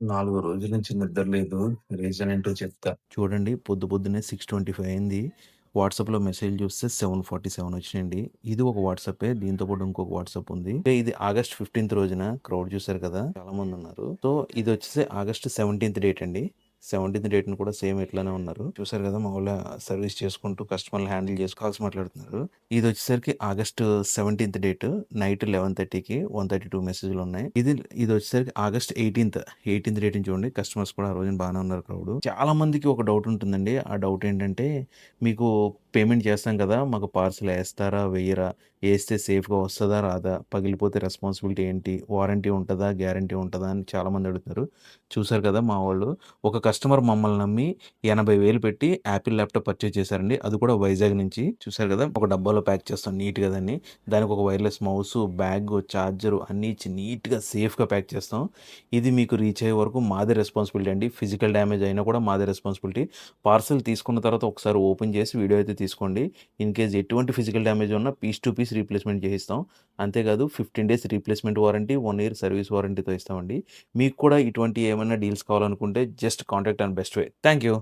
4 రోజుల నుంచి నిద్ర లేదు. రీజన్ ఏంటో చెప్తా. చూడండి పొద్దున్నే 6:25 అయింది. వాట్సాప్‌లో మెసేజ్ చూస్తే 7:47 వచ్చినాయండి. ఇది ఒక వాట్సాపే. దీంతో పాటు ఇంకొక వాట్సాప్ ఉంది. ఇది ఆగస్ట్ 15థ్ రోజున క్రౌడ్ చూసారు కదా! చాలా మందున్నారు. సో, ఇదొచ్చేసి ఆగస్ట్ 17థ్ డేట్ అండి. 17థ్ డేట్‌ని కూడా సేమ్ ఇట్లానే ఉన్నారు. చూసారు కదా! మా వోళ్ళ సర్వీస్ చేసుకుంటూ కస్టమర్‌లని హ్యాండిల్ చేసి కాల్స్ మాట్లాడుతున్నారు. ఇదొచ్చేసరికి ఆగస్ట్ 17థ్ డేట్ నైట్ 11:30కి 132 మెసేజ్‌లున్నాయి. ఇదొచ్చేసరికి ఆగస్ట్ 18థ్ డేట్‌ని చూడండి. కస్టమర్స్ కూడా ఆ రోజున బానే ఉన్నారు క్రౌడు. చాలా మందికి ఒక డౌట్ ఉంటుందండి. ఆ డౌట్ ఏంటంటే మీకు పేమెంట్ చేస్తాం కదా! మాకు పార్సెల్ ఏస్తారా? వెయ్యరా? ఏస్తే సేఫ్‌గా వస్తదా? రాదా? పగిలిపోతే రెస్పాన్సిబిలిటీ ఏంటి? వారంటీ ఉంటదా? గ్యారంటీ ఉంటదా? అని చాలామంది అడుగుతున్నారు. చూసారు కదా! మా వోళ్ళు ఒక కస్టమర్ మమ్మల్ని నమ్మి 80,000 పెట్టి యాపిల్ ల్యాప్‌టాప్ పర్చేజ్ చేశారండి. అది కూడా వైజాగ్ నుంచి. చూసారు కదా! ఒక డబ్బాలో ప్యాక్ చేస్తాం నీట్‌గా దాన్ని. దానికి ఒక వైర్‌లెస్ మౌసు, బ్యాగు, చార్జరు అన్నీ ఇచ్చి నీట్‌గా సేఫ్‌గా ప్యాక్ చేస్తాం. ఇది మీకు రీచ్ అయ్యే వరకు మాదే రెస్పాన్సిబిలిటీ అండి. ఫిజికల్ డ్యామేజ్ అయినా కూడా మాదే రెస్పాన్సిబిలిటీ. పార్సెల్ తీసుకున్న తర్వాత ఒకసారి ఓపెన్ చేసి వీడియో అయితే తీసుకోండి. ఇన్‌కేస్ ఎటువంటి ఫిజికల్ డ్యామేజ్ ఉన్నా పీస్ టు పీస్ రీప్లేస్‌మెంట్ చేసిస్తాం. అంతేకాదు 15 days replacement warranty, 1 year service వారంటీతో ఇస్తామండి. మీకు కూడా ఇటువంటి ఏమైనా డీల్స్ కావాలనుకుంటే just contact on best way. Thank you.